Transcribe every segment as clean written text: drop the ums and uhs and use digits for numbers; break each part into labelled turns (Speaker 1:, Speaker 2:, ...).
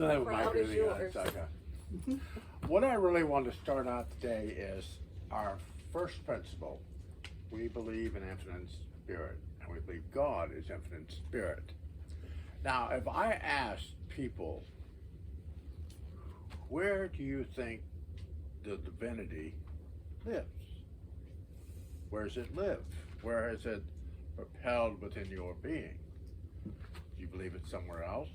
Speaker 1: That
Speaker 2: Proud
Speaker 1: might be
Speaker 2: is
Speaker 1: the
Speaker 2: yours.
Speaker 1: What I really want to start out today is our first principle. We believe in infinite spirit, and we believe God is infinite spirit. Now, if I ask people, where do you think the divinity lives? Where does it live? Where is it propelled within your being? Do you believe it's somewhere else?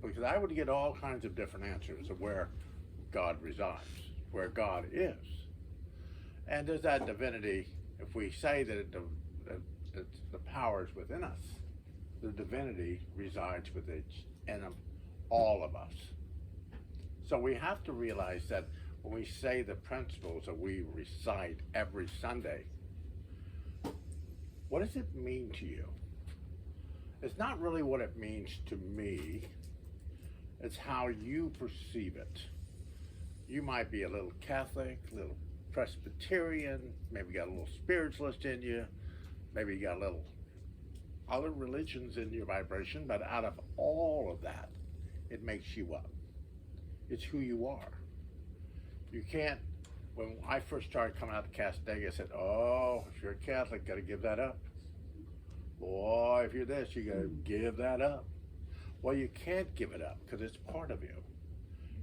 Speaker 1: Because I would get all kinds of different answers of where God resides, where God is. And does that divinity, if we say that the power is within us, the divinity resides within all of us. So we have to realize that when we say the principles that we recite every Sunday, what does it mean to you? It's not really what it means to me. It's how you perceive it. You might be a little Catholic, a little Presbyterian, maybe you got a little Spiritualist in you, maybe you got a little other religions in your vibration, but out of all of that, it makes you up. It's who you are. You can't, when I first started coming out to Casadega, I said, oh, if you're a Catholic, got to give that up. Boy, if you're this, you got to give that up. Well, you can't give it up because it's part of you.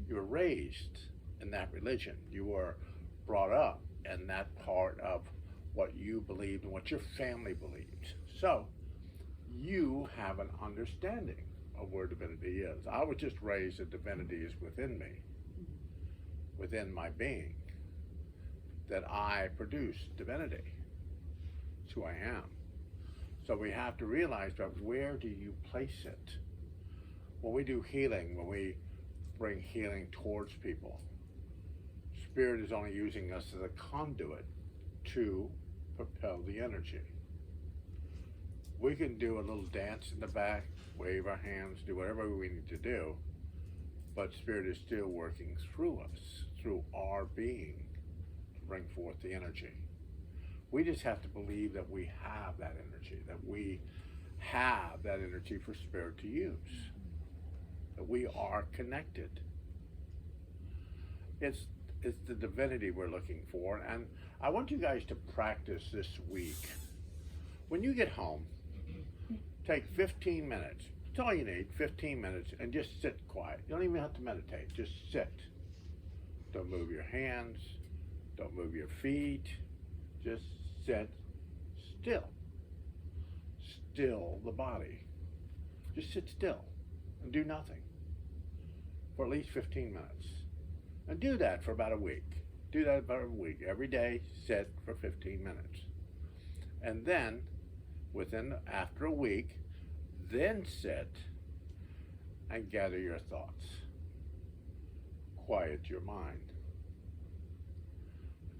Speaker 1: You were raised in that religion. You were brought up in that part of what you believed and what your family believed. So you have an understanding of where divinity is. I was just raised that divinity is within me, within my being, that I produce divinity. It's who I am. So we have to realize that where do you place it? When we do healing, when we bring healing towards people, Spirit is only using us as a conduit to propel the energy. We can do a little dance in the back, wave our hands, do whatever we need to do, but Spirit is still working through us, through our being, to bring forth the energy. We just have to believe that we have that energy, that we have that energy for Spirit to use, that we are connected. It's the divinity we're looking for, and I want you guys to practice this week. When you get home, take 15 minutes. That's all you need, 15 minutes, and just sit quiet. You don't even have to meditate, just sit. Don't move your hands, don't move your feet, just sit still. Still the body. Just sit still and do nothing for at least 15 minutes. And do that for about a week. Do that about a week. Every day, sit for 15 minutes. And then, after a week, then sit and gather your thoughts. Quiet your mind.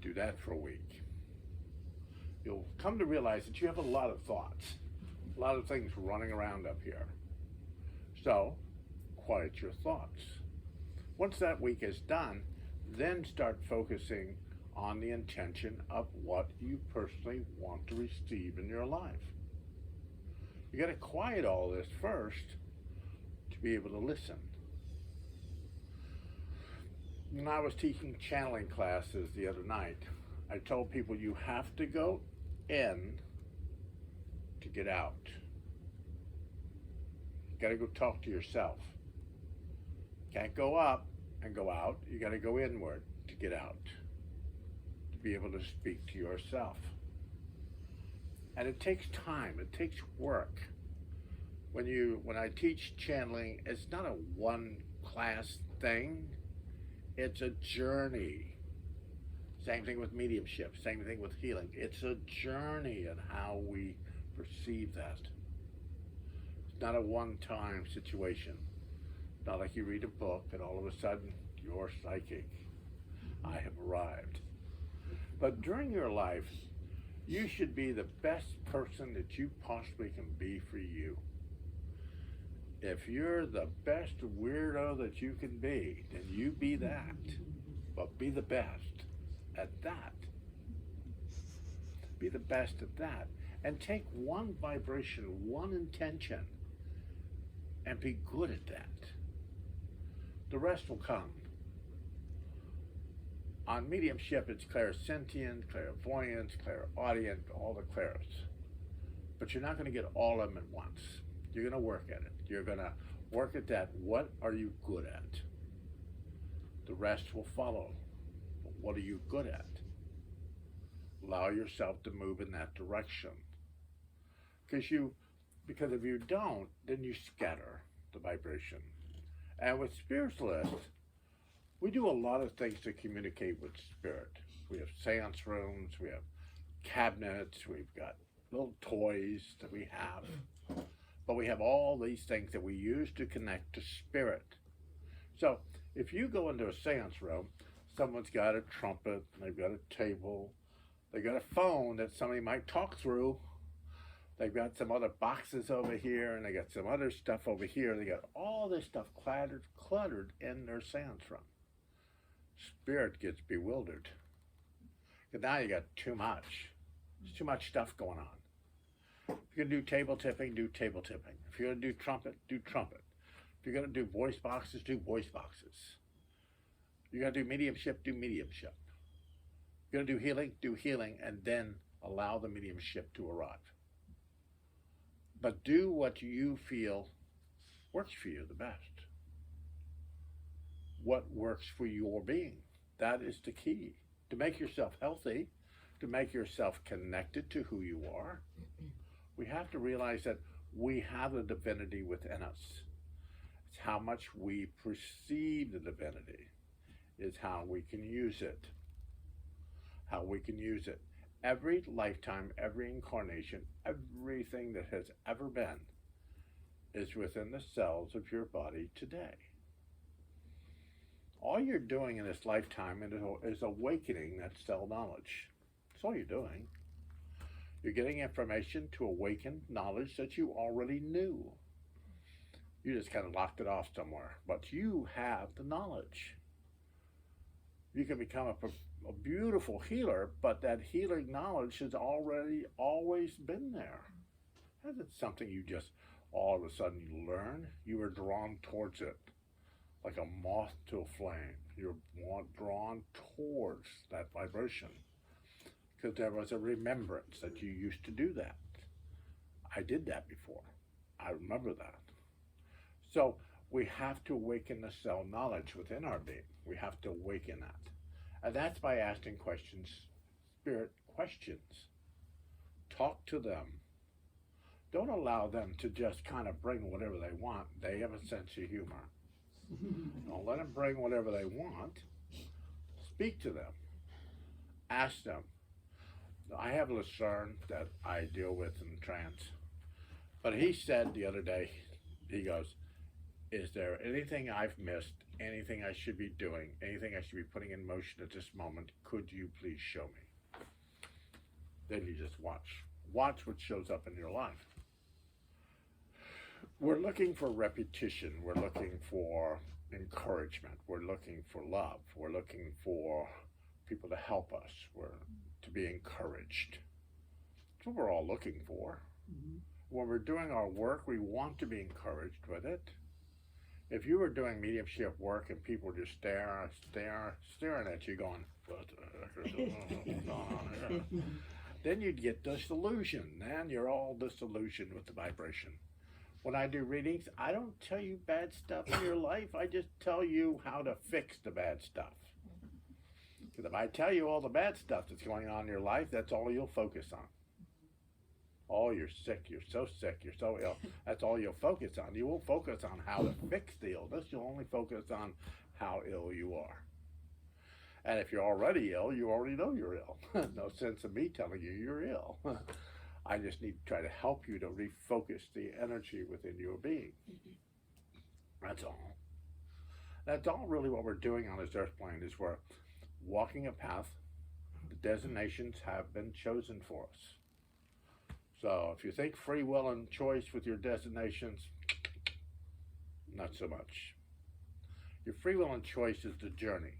Speaker 1: Do that for a week. You'll come to realize that you have a lot of thoughts, a lot of things running around up here. So, quiet your thoughts. Once that week is done, then start focusing on the intention of what you personally want to receive in your life. You got to quiet all this first to be able to listen. When I was teaching channeling classes the other night, I told people you have to go in to get out. You got to go talk to yourself. Can't go up and go out. You got to go inward to get out, to be able to speak to yourself. And it takes time. It takes work. When I teach channeling, it's not a one class thing. It's a journey. Same thing with mediumship. Same thing with healing. It's a journey in how we perceive that. It's not a one-time situation. Not like you read a book and all of a sudden you're psychic. I have arrived. But during your life, you should be the best person that you possibly can be for you. If you're the best weirdo that you can be, then you be that. But be the best at that. Be the best at that. And take one vibration, one intention, and be good at that. The rest will come. On mediumship, it's clairsentient, clairvoyance, clairaudient, all the clairs. But you're not going to get all of them at once. You're going to work at it. You're going to work at that. What are you good at? The rest will follow. But what are you good at? Allow yourself to move in that direction. Because if you don't, then you scatter the vibration. And with Spiritualist, we do a lot of things to communicate with spirit. We have seance rooms, we have cabinets, we've got little toys that we have. But we have all these things that we use to connect to spirit. So if you go into a seance room, someone's got a trumpet, they've got a table, they've got a phone that somebody might talk through, they've got some other boxes over here, and they got some other stuff over here. They got all this stuff cluttered in their seance room. Spirit gets bewildered. Because now you got too much. There's too much stuff going on. If you're going to do table tipping, do table tipping. If you're going to do trumpet, do trumpet. If you're going to do voice boxes, do voice boxes. You're going to do mediumship, do mediumship. If you're going to do healing, and then allow the mediumship to arrive. But do what you feel works for you the best. What works for your being. That is the key. To make yourself healthy, to make yourself connected to who you are, we have to realize that we have the divinity within us. It's how much we perceive the divinity is how we can use it. How we can use it. Every lifetime, every incarnation, everything that has ever been is within the cells of your body today. All you're doing in this lifetime is awakening that cell knowledge. That's all you're doing. You're getting information to awaken knowledge that you already knew. You just kind of locked it off somewhere, but you have the knowledge. You can become a beautiful healer, but that healing knowledge has already always been there. It isn't something you just all of a sudden you learn. You were drawn towards it. Like a moth to a flame. You're drawn towards that vibration. Because there was a remembrance that you used to do that. I did that before. I remember that. So we have to awaken the cell knowledge within our being. We have to awaken that. And that's by asking questions, spirit questions. Talk to them. Don't allow them to just kind of bring whatever they want. They have a sense of humor. Don't let them bring whatever they want. Speak to them. Ask them. I have Lucerne that I deal with in trance. But he said the other day, he goes, is there anything I've missed, anything I should be doing, anything I should be putting in motion at this moment? Could you please show me? Then you just watch. Watch what shows up in your life. We're looking for repetition. We're looking for encouragement. We're looking for love. We're looking for people to help us. We're to be encouraged. That's what we're all looking for. Mm-hmm. When we're doing our work, we want to be encouraged with it. If you were doing mediumship work and people were just staring at you going, what the heck is going on here? Then you'd get disillusioned. Then you're all disillusioned with the vibration. When I do readings, I don't tell you bad stuff in your life. I just tell you how to fix the bad stuff. Because if I tell you all the bad stuff that's going on in your life, that's all you'll focus on. Oh, you're sick, you're so ill. That's all you'll focus on. You won't focus on how to fix the illness. You'll only focus on how ill you are. And if you're already ill, you already know you're ill. No sense in me telling you you're ill. I just need to try to help you to refocus the energy within your being. That's all. That's all really what we're doing on this earth plane is we're walking a path. The designations have been chosen for us. So if you think free will and choice with your designations, not so much. Your free will and choice is the journey.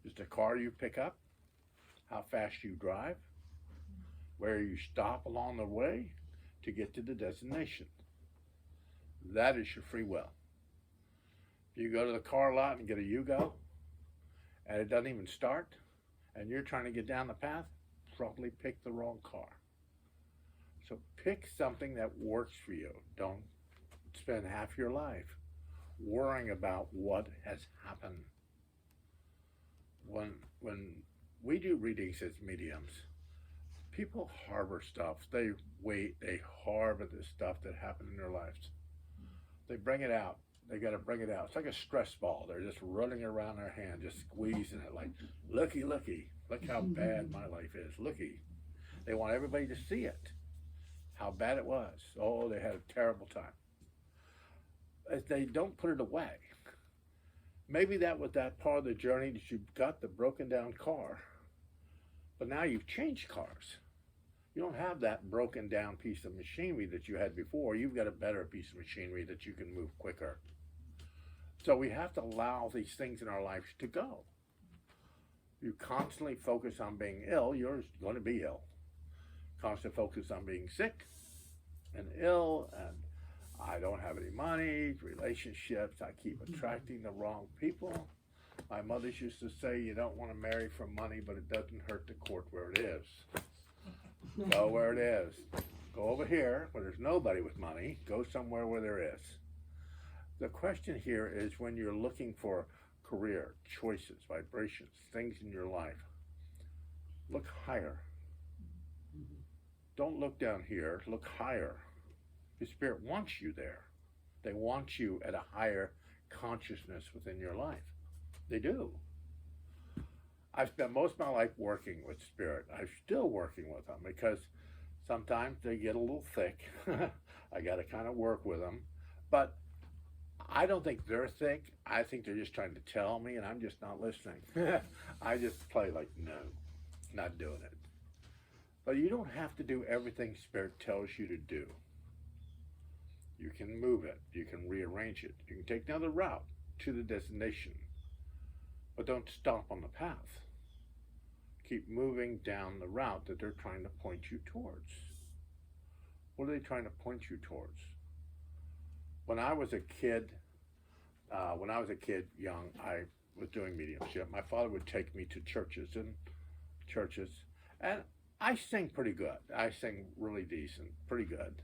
Speaker 1: It's the car you pick up, how fast you drive, where you stop along the way to get to the destination. That is your free will. You go to the car lot and get a Yugo, and it doesn't even start, and you're trying to get down the path, probably pick the wrong car. So pick something that works for you. Don't spend half your life worrying about what has happened. When we do readings as mediums, people harbor stuff. They harbor the stuff that happened in their lives. They bring it out. They got to bring it out. It's like a stress ball. They're just running around their hand, just squeezing it like, looky, looky. Look how bad my life is. Looky. They want everybody to see it, how bad it was. Oh, they had a terrible time. If they don't put it away, maybe that was that part of the journey that you got the broken down car, but now you've changed cars. You don't have that broken down piece of machinery that you had before. You've got a better piece of machinery that you can move quicker. So we have to allow these things in our lives to go. You constantly focus on being ill, you're going to be ill. Constant focus on being sick and ill, and I don't have any money, relationships, I keep attracting the wrong people. My mothers used to say, you don't want to marry for money, but it doesn't hurt to court where it is. Go where it is. Go over here where there's nobody with money. Go somewhere where there is. The question here is when you're looking for career, choices, vibrations, things in your life, look higher. Don't look down here, look higher. Your spirit wants you there. They want you at a higher consciousness within your life. They do. I've spent most of my life working with spirit. I'm still working with them because sometimes they get a little thick. I got to kind of work with them. But I don't think they're thick. I think they're just trying to tell me and I'm just not listening. I just play like, no, not doing it. But you don't have to do everything spirit tells you to do. You can move it. You can rearrange it. You can take another route to the destination. But don't stop on the path. Keep moving down the route that they're trying to point you towards. What are they trying to point you towards? When I was a kid, young, I was doing mediumship. My father would take me to churches, and I sing pretty good. I sing really decent, pretty good.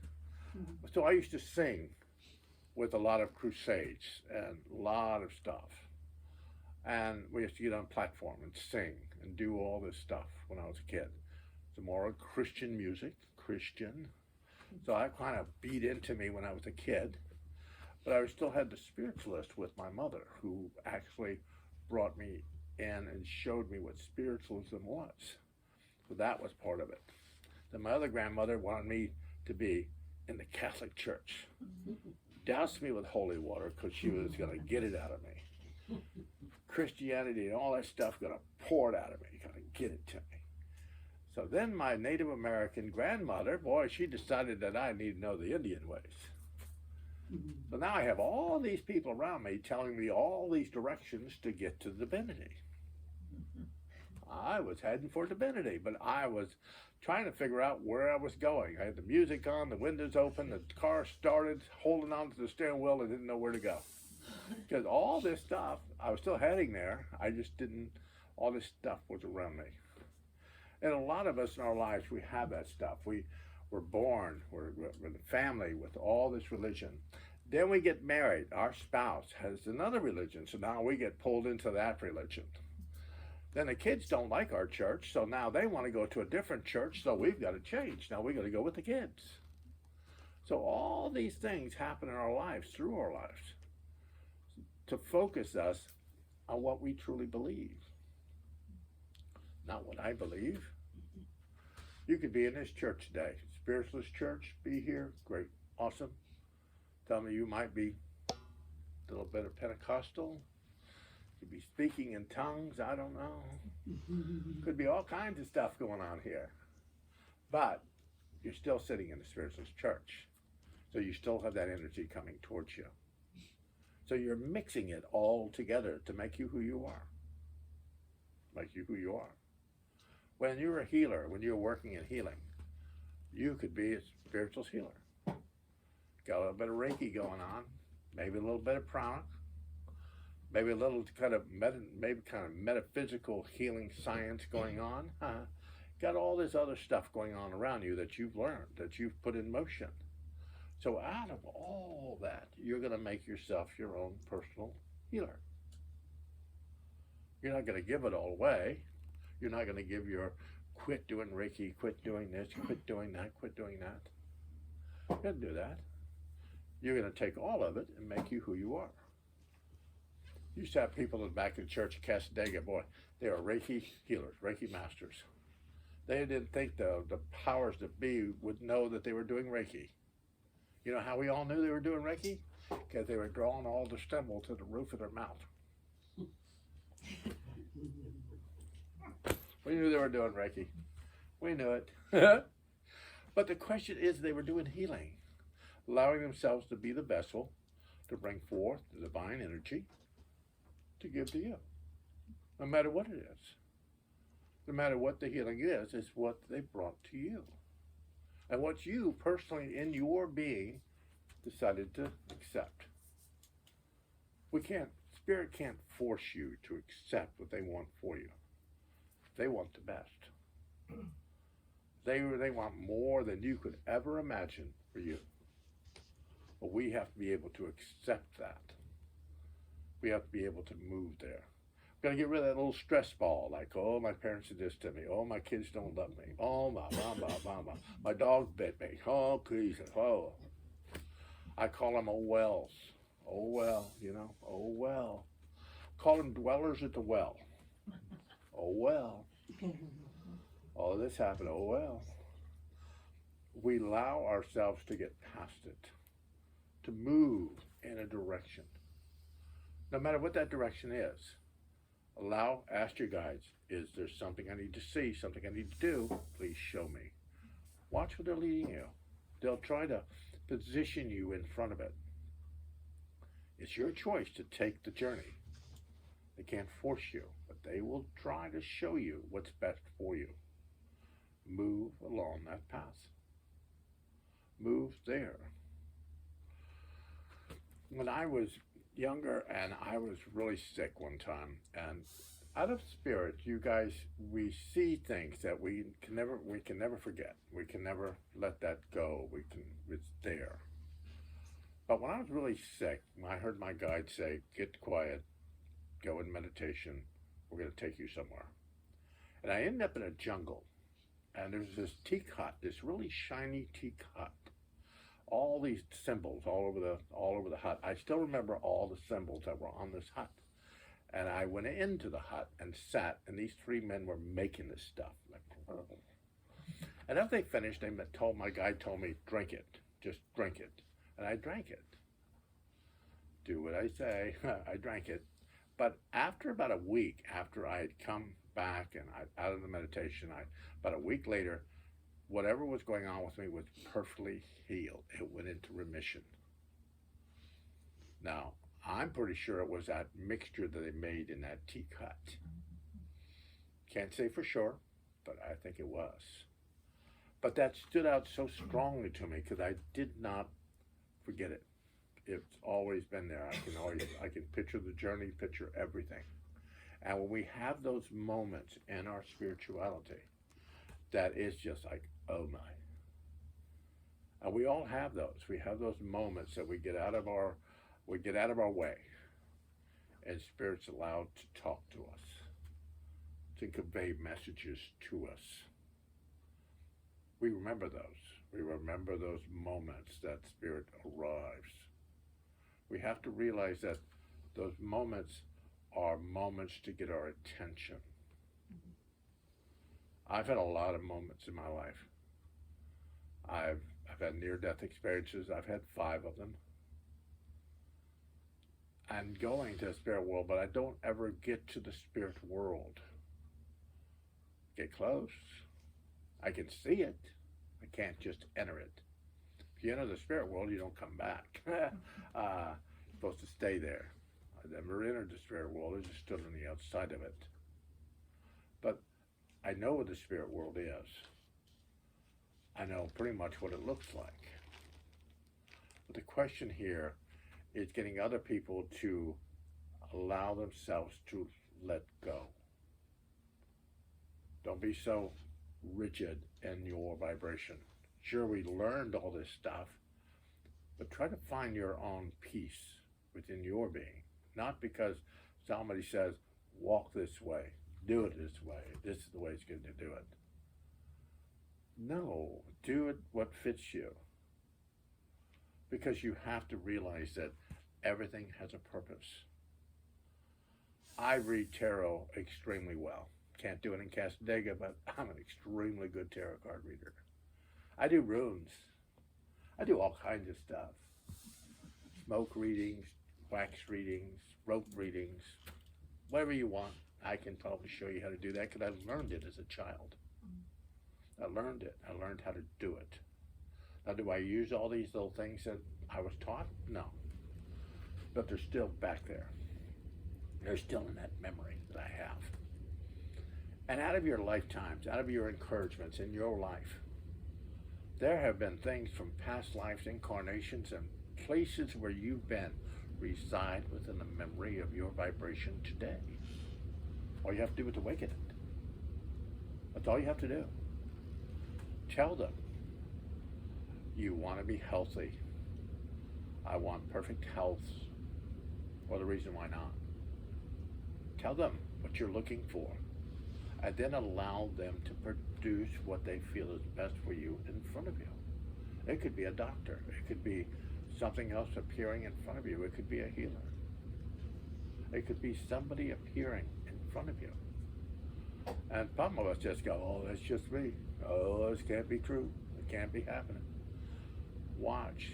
Speaker 1: Mm-hmm. So I used to sing with a lot of crusades and a lot of stuff. And we used to get on platform and sing and do all this stuff when I was a kid. It's more Christian music, Christian. So that kind of beat into me when I was a kid. But I still had the spiritualist with my mother, who actually brought me in and showed me what spiritualism was. So that was part of it. Then my other grandmother wanted me to be in the Catholic Church. Doused me with holy water because she was going to get it out of me. Christianity and all that stuff going to pour it out of me, going to get it to me. So then my Native American grandmother, boy, she decided that I need to know the Indian ways. So now I have all these people around me telling me all these directions to get to Divinity. I was heading for Divinity, but I was trying to figure out where I was going. I had the music on, the windows open, the car started, holding on to the steering wheel, and didn't know where to go. Because all this stuff, I was still heading there, I just didn't, all this stuff was around me. And a lot of us in our lives, we have that stuff. We're born, we're in a family with all this religion. Then we get married, our spouse has another religion, so now we get pulled into that religion. Then the kids don't like our church, so now they want to go to a different church, so we've got to change. Now we've got to go with the kids. So all these things happen in our lives, through our lives, to focus us on what we truly believe. Not what I believe. You could be in this church today, Spiritualist church, be here, great, awesome. Some of you might be a little bit of Pentecostal. Could be speaking in tongues, I don't know. Could be all kinds of stuff going on here. But you're still sitting in the Spiritualist church. So you still have that energy coming towards you. So you're mixing it all together to make you who you are. Make you who you are. When you're a healer, when you're working in healing, you could be a spiritual healer. Got a little bit of Reiki going on, maybe a little bit of prana, Maybe a little kind of metaphysical healing science going on. Got all this other stuff going on around you that you've learned, that you've put in motion. So out of all that, you're going to make yourself your own personal healer. You're not going to give it all away. You're not going to give your quit doing Reiki, quit doing this, quit doing that, quit doing that. You can't do that. You're going to take all of it and make you who you are. You used to have people in the back of the church at Casadega, boy, they were Reiki healers, Reiki masters. They didn't think the powers that be would know that they were doing Reiki. You know how we all knew they were doing Reiki? Because they were drawing all the symbols to the roof of their mouth. We knew they were doing Reiki. We knew it. But the question is, they were doing healing, allowing themselves to be the vessel to bring forth the divine energy to give to you. No matter what it is. No matter what the healing is what they brought to you. And what you personally in your being decided to accept. Spirit can't force you to accept what they want for you. They want the best. They want more than you could ever imagine for you. But we have to be able to accept that. We have to be able to move there. We've got to get rid of that little stress ball, like, oh, my parents did this to me. Oh, my kids don't love me. Oh, my dog bit me. Oh, please. Oh. I call them oh wells. Oh well, you know, oh well. Call them dwellers at the well. Oh well. All this happened, oh well. We allow ourselves to get past it, to move in a direction. No matter what that direction is, ask your guides, is there something I need to see, something I need to do? Please show me. Watch where they're leading you. They'll try to position you in front of it. It's your choice to take the journey. They can't force you, but they will try to show you what's best for you. Move along that path. Move there. When I was younger and I was really sick one time, and out of spirit, you guys, we see things that we can never forget. We can never let that go. It's there. But when I was really sick, I heard my guide say, get quiet, go in meditation, we're going to take you somewhere. And I ended up in a jungle, and there's this teak hut, this really shiny teak hut. All these symbols all over the hut. I still remember all the symbols that were on this hut. And I went into the hut and sat, and these three men were making this stuff. And after they finished, my guide told me, drink it, just drink it. And I drank it. Do what I say. I drank it. But after about a week, after I had come back and out of the meditation, about a week later, whatever was going on with me was perfectly healed. It went into remission. Now, I'm pretty sure it was that mixture that they made in that teak hut. Can't say for sure, but I think it was. But that stood out so strongly to me because I did not forget it. It's always been there. I can picture the journey, picture everything. And when we have those moments in our spirituality, that is just like, oh my. And we all have those. We have those moments that we get out of our way, and Spirit's allowed to talk to us, to convey messages to us. We remember those. We remember those moments that Spirit arrives. We have to realize that those moments are moments to get our attention. I've had a lot of moments in my life. I've had near-death experiences. I've had 5 of them. I'm going to the spirit world, but I don't ever get to the spirit world. Get close. I can see it. I can't just enter it. If you enter the spirit world, you don't come back. You're supposed to stay there. I never entered the spirit world. I just stood on the outside of it. But I know what the spirit world is. I know pretty much what it looks like. But the question here is getting other people to allow themselves to let go. Don't be so rigid in your vibration. Sure, we learned all this stuff, but try to find your own peace within your being. Not because somebody says, walk this way, do it this way, this is the way it's good to do it. No, do it what fits you. Because you have to realize that everything has a purpose. I read tarot extremely well. Can't do it in Casadega, but I'm an extremely good tarot card reader. I do runes. I do all kinds of stuff. Smoke readings, wax readings, rope readings, whatever you want. I can probably show you how to do that because I learned it as a child. I learned it. I learned how to do it. Now, do I use all these little things that I was taught? No. But they're still back there. They're still in that memory that I have. And out of your lifetimes, out of your encouragements in your life, there have been things from past lives, incarnations, and places where you've been reside within the memory of your vibration today. All you have to do is awaken it. That's all you have to do. Tell them, you want to be healthy. I want perfect health. Or the reason why not. Tell them what you're looking for. And then allow them to produce what they feel is best for you in front of you. It could be a doctor. It could be something else appearing in front of you. It could be a healer. It could be somebody appearing in front of you. And some of us just go, oh, that's just me. Oh, this can't be true. It can't be happening. Watch.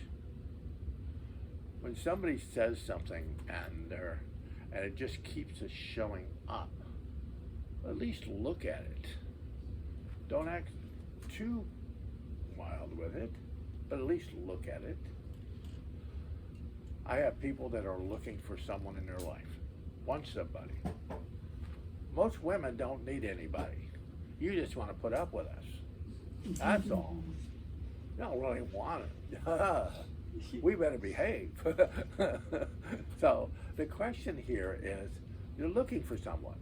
Speaker 1: When somebody says something and it just keeps us showing up, at least look at it. Don't act too wild with it, but at least look at it. I have people that are looking for someone in their life, want somebody. Most women don't need anybody. You just want to put up with us. That's all. You don't really want it. We better behave. So the question here is, you're looking for someone.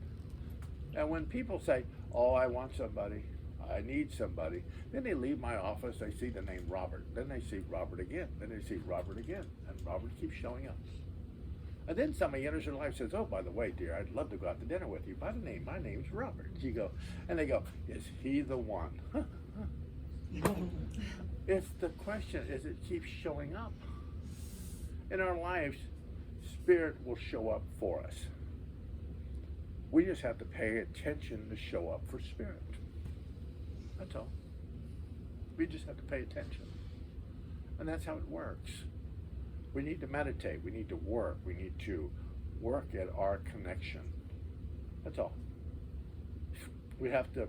Speaker 1: And when people say, oh, I want somebody, I need somebody, then they leave my office, they see the name Robert, then they see Robert again, then they see Robert again, and Robert keeps showing up. And then somebody enters their life and says, oh, by the way, dear, I'd love to go out to dinner with you. By the name, my name's Robert. You go, and they go, is he the one? It's the question is it keeps showing up. In our lives, Spirit will show up for us. We just have to pay attention to show up for Spirit. That's all. We just have to pay attention. And that's how it works. We need to meditate. We need to work. We need to work at our connection. That's all. We have to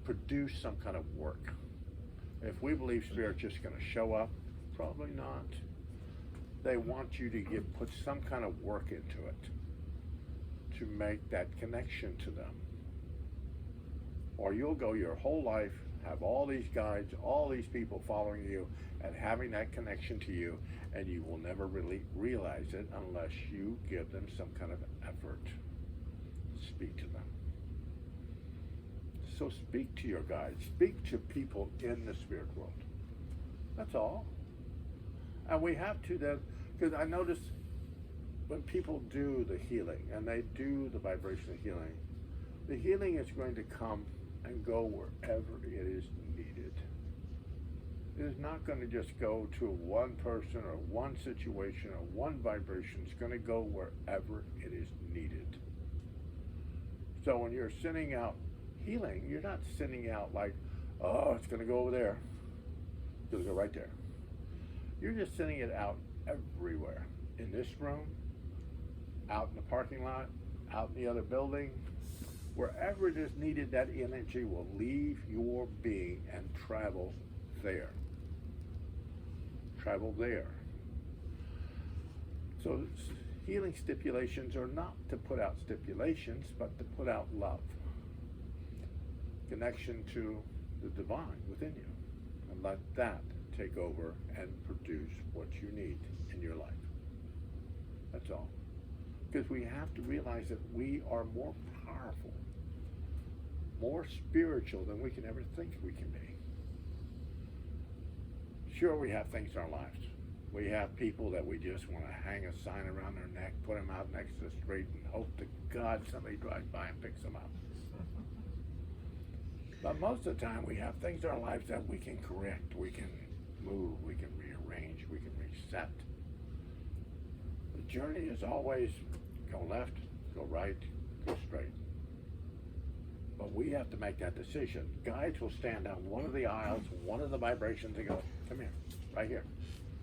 Speaker 1: produce some kind of work. If we believe Spirit's just going to show up, probably not. They want you to put some kind of work into it to make that connection to them. Or you'll go your whole life, have all these guides, all these people following you, and having that connection to you, and you will never really realize it unless you give them some kind of effort. Speak to them. So speak to your guides. Speak to people in the spirit world. That's all. And we have to then, because I notice when people do the healing, and they do the vibrational healing, the healing is going to come and go wherever it is needed. It is not going to just go to one person or one situation or one vibration. It's going to go wherever it is needed. So when you're sending out healing, you're not sending out like, oh, it's going to go over there. It's going to go right there. You're just sending it out everywhere. In this room, out in the parking lot, out in the other building, wherever it is needed, that energy will leave your being and travel there. Travel there. So healing stipulations are not to put out stipulations, but to put out love. Connection to the divine within you. And let that take over and produce what you need in your life. That's all. Because we have to realize that we are more powerful, more spiritual than we can ever think we can be. Sure, we have things in our lives. We have people that we just want to hang a sign around their neck, put them out next to the street, and hope to God somebody drives by and picks them up. But most of the time, we have things in our lives that we can correct, we can move, we can rearrange, we can reset. The journey is always go left, go right, go straight. But we have to make that decision. Guides will stand on one of the aisles, one of the vibrations, and go, come here, right here.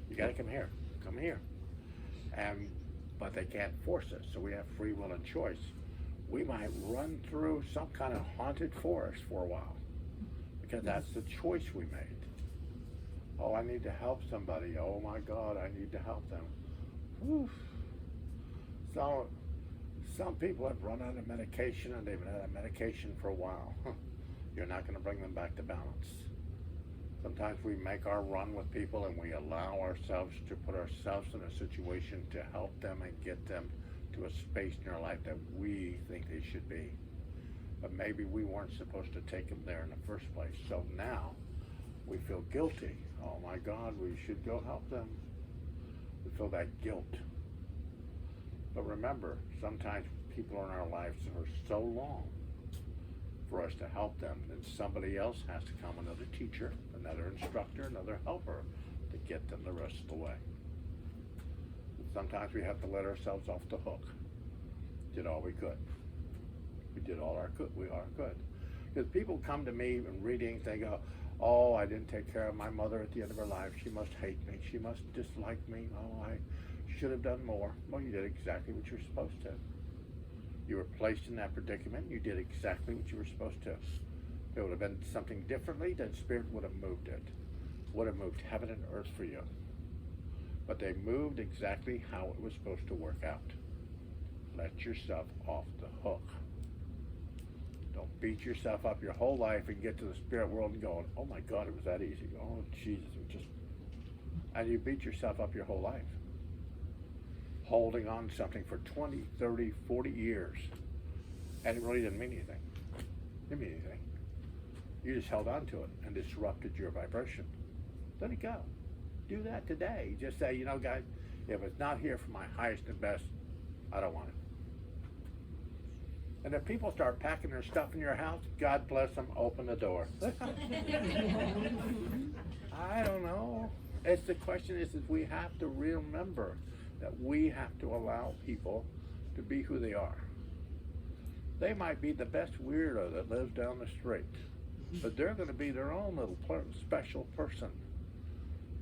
Speaker 1: You gotta come here, come here. But they can't force us, so we have free will and choice. We might run through some kind of haunted forest for a while, because that's the choice we made. Oh, I need to help somebody. Oh my God, I need to help them. Whew. So, some people have run out of medication and they've been out of medication for a while. You're not going to bring them back to balance. Sometimes we make our run with people and we allow ourselves to put ourselves in a situation to help them and get them to a space in their life that we think they should be. But maybe we weren't supposed to take them there in the first place. So now we feel guilty. Oh my God, we should go help them. We feel that guilt. But remember, sometimes people in our lives are so long for us to help them that somebody else has to come, another teacher, another instructor, another helper, to get them the rest of the way. Sometimes we have to let ourselves off the hook. Did all we could. We did all our good. We are good. Because people come to me in readings, they go, oh, I didn't take care of my mother at the end of her life. She must hate me. She must dislike me. Oh, I should have done more. Well, you did exactly what you were supposed to. You were placed in that predicament. You did exactly what you were supposed to. If it would have been something differently, then Spirit would have moved it. Would have moved heaven and earth for you. But they moved exactly how it was supposed to work out. Let yourself off the hook. Don't beat yourself up your whole life and get to the spirit world and go, oh my God, it was that easy. Oh, Jesus, it was just... And you beat yourself up your whole life. Holding on to something for 20, 30, 40 years. And it really didn't mean anything. It didn't mean anything. You just held on to it and disrupted your vibration. Let it go. Do that today. Just say, you know, guys, if it's not here for my highest and best, I don't want it. And if people start packing their stuff in your house, God bless them, open the door. I don't know. The question is we have to remember that we have to allow people to be who they are. They might be the best weirdo that lives down the street, but they're going to be their own little special person.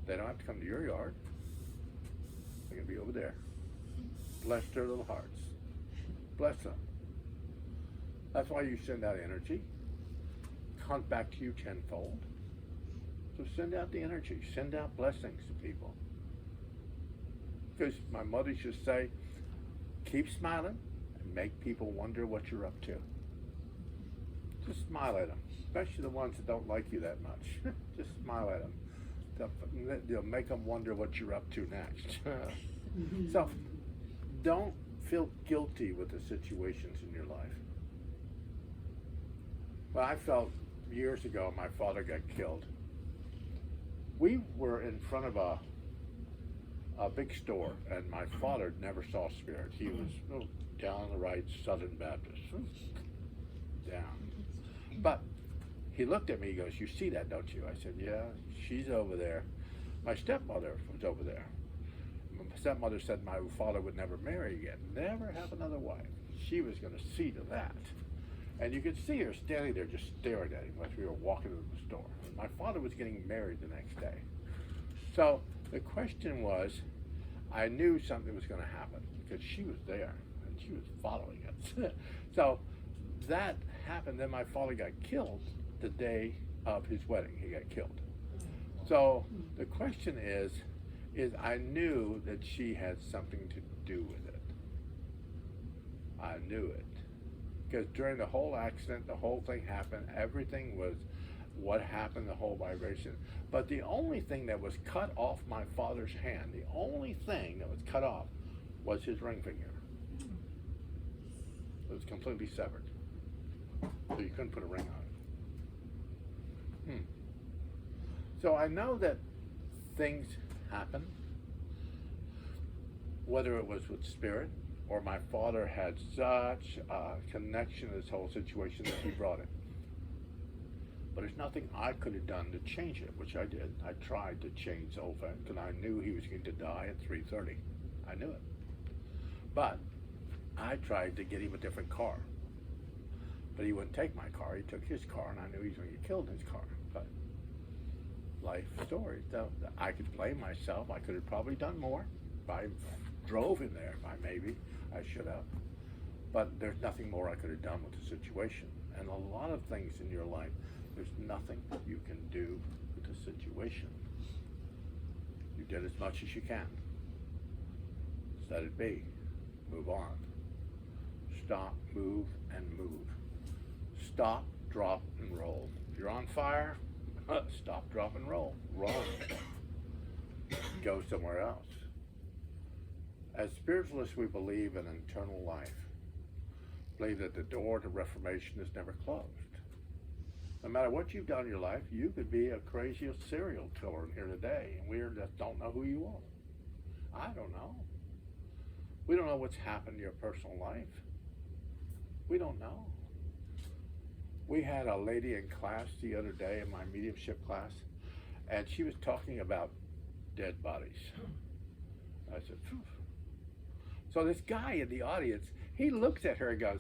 Speaker 1: They don't have to come to your yard. They're going to be over there. Bless their little hearts. Bless them. That's why you send out energy. Comes back to you tenfold. So send out the energy. Send out blessings to people. Because my mother used to say, keep smiling and make people wonder what you're up to. Just smile at them, especially the ones that don't like you that much. Just smile at them. They'll make them wonder what you're up to next. So don't feel guilty with the situations in your life. Well, I felt years ago my father got killed. We were in front of a big store, and my father never saw spirit. He was down on the right, Southern Baptist. Down. But he looked at me, he goes, you see that, don't you? I said, yeah, she's over there. My stepmother was over there. My stepmother said my father would never marry again, never have another wife. She was going to see to that. And you could see her standing there just staring at him as we were walking to the store. And my father was getting married the next day. So the question was, I knew something was going to happen because she was there and she was following us. So that happened. Then my father got killed the day of his wedding. He got killed. So the question is I knew that she had something to do with it. I knew it. Because during the whole accident, the whole thing happened, everything was what happened, the whole vibration. But the only thing that was cut off my father's hand, the only thing that was cut off was his ring finger. It was completely severed. So you couldn't put a ring on it. So I know that things happen, whether it was with spirit or my father had such a connection to this whole situation that he brought it. But there's nothing I could have done to change it, which I did. I tried to change the whole thing because I knew he was going to die at 3:30. I knew it. But I tried to get him a different car. But he wouldn't take my car. He took his car, and I knew he was going to get killed in his car. But life story. So I could blame myself. I could have probably done more. If I drove in there, maybe I should have. But there's nothing more I could have done with the situation. And a lot of things in your life, there's nothing you can do with the situation. You did as much as you can. Let it be. Move on. Stop, move, and move. Stop, drop, and roll. If you're on fire, stop, drop, and roll. Run. Go somewhere else. As spiritualists, we believe in eternal life. Believe that the door to reformation is never closed. No matter what you've done in your life, you could be a crazy serial killer in here today, and we just don't know who you are. I don't know. We don't know what's happened in your personal life. We don't know. We had a lady in class the other day in my mediumship class, and she was talking about dead bodies. I said, phew. So this guy in the audience, he looks at her and goes,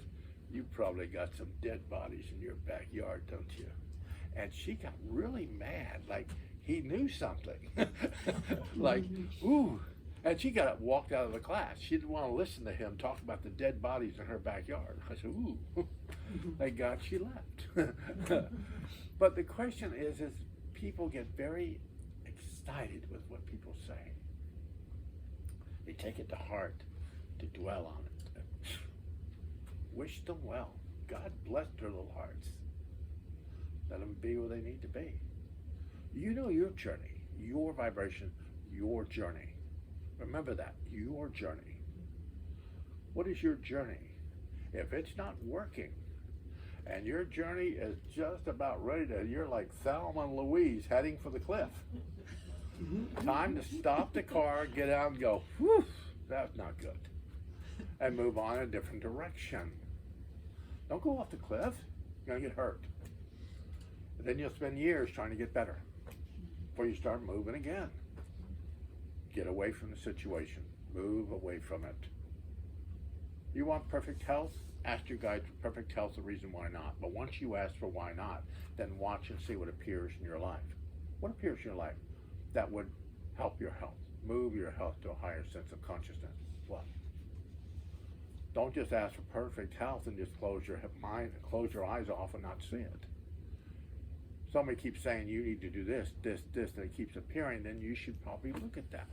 Speaker 1: "You probably got some dead bodies in your backyard, don't you?" And she got really mad, like he knew something. Like, ooh. And she got up, walked out of the class. She didn't want to listen to him talk about the dead bodies in her backyard. I said, ooh. Thank God she left. But the question is people get very excited with what people say. They take it to heart, to dwell on it. Wish them well. God bless their little hearts. Let them be where they need to be. You know your journey, your vibration, your journey. Remember that, your journey. What is your journey? If it's not working, and your journey is just about ready to, you're like Thelma and Louise heading for the cliff. Time to stop the car, get out and go, whew, that's not good. And move on in a different direction. Don't go off the cliff, you're gonna get hurt. And then you'll spend years trying to get better before you start moving again. Get away from the situation. Move away from it. You want perfect health? Ask your guide for perfect health, the reason why not. But once you ask for why not, then watch and see what appears in your life. What appears in your life that would help your health? Move your health to a higher sense of consciousness. What? Don't just ask for perfect health and just close your mind, close your eyes off and not see it. Somebody keeps saying you need to do this, and it keeps appearing, then you should probably look at that.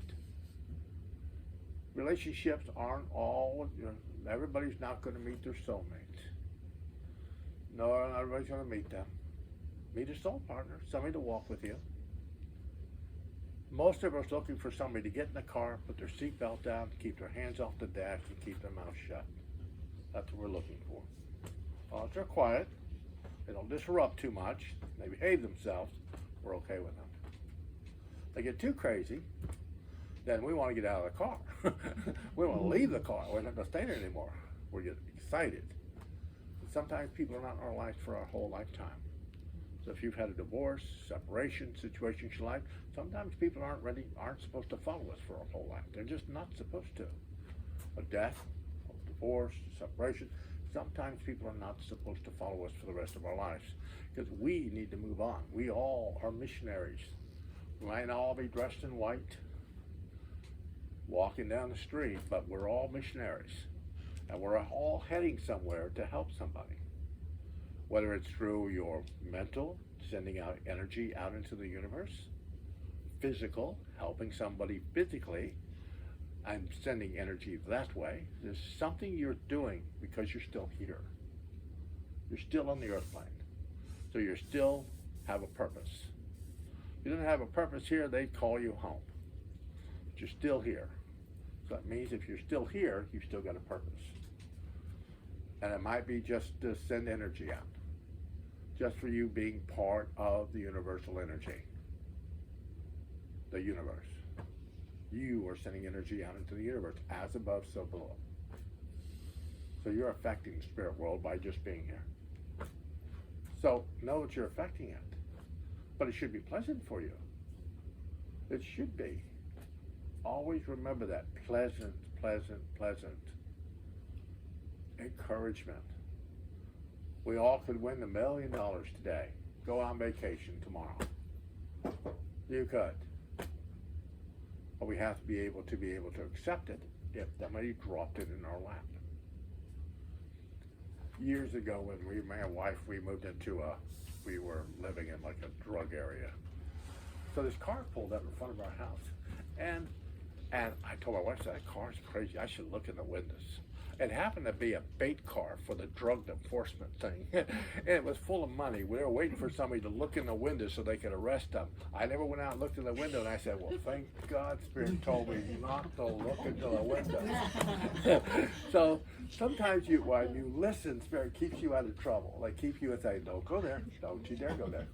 Speaker 1: Relationships aren't all, everybody's not going to meet their soulmate. No, not everybody's going to meet them. Meet a soul partner, somebody to walk with you. Most of us are looking for somebody to get in the car, put their seatbelt down, keep their hands off the dash, and keep their mouth shut. That's what we're looking for. Well, if they're quiet, they don't disrupt too much, they behave themselves, we're okay with them. They get too crazy, then we want to get out of the car. We want to leave the car. We're not going to stay there anymore. We get excited. And sometimes people are not in our lives for our whole lifetime. So if you've had a divorce, separation, situation in your life, sometimes people aren't supposed to follow us for our whole life. They're just not supposed to. A death, a divorce, separation. Sometimes people are not supposed to follow us for the rest of our lives because we need to move on. We all are missionaries. We might not all be dressed in white, walking down the street, but we're all missionaries. And we're all heading somewhere to help somebody. Whether it's through your mental, sending out energy out into the universe, physical, helping somebody physically, and sending energy that way. There's something you're doing because you're still here. You're still on the earth plane. So you still have a purpose. If you didn't have a purpose here, they'd call you home. But you're still here. So that means if you're still here, you've still got a purpose. And it might be just to send energy out. Just for you being part of the universal energy. The universe. You are sending energy out into the universe, as above, so below. So you're affecting the spirit world by just being here. So know that you're affecting it. But it should be pleasant for you. It should be. Always remember that. Pleasant, pleasant, pleasant. Encouragement. We all could win $1 million today. Go on vacation tomorrow. You could. But we have to be able to accept it if somebody dropped it in our lap. Years ago, when my wife, we moved into we were living in like a drug area. So this car pulled up in front of our house. And I told my wife, that car's crazy. I should look in the windows. It happened to be a bait car for the drug enforcement thing. And it was full of money. We were waiting for somebody to look in the window so they could arrest them. I never went out and looked in the window, and I said, well, thank God Spirit told me not to look into the window. So sometimes when you listen, Spirit keeps you out of trouble. Like keep you saying, don't go there. Don't you dare go there.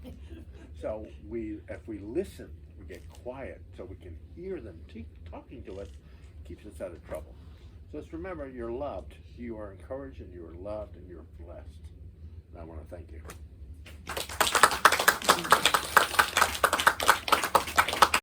Speaker 1: So if we listen, we get quiet so we can hear them talking to us, keeps us out of trouble. So just remember, you're loved, you are encouraged, and you are loved, and you're blessed. And I want to thank you.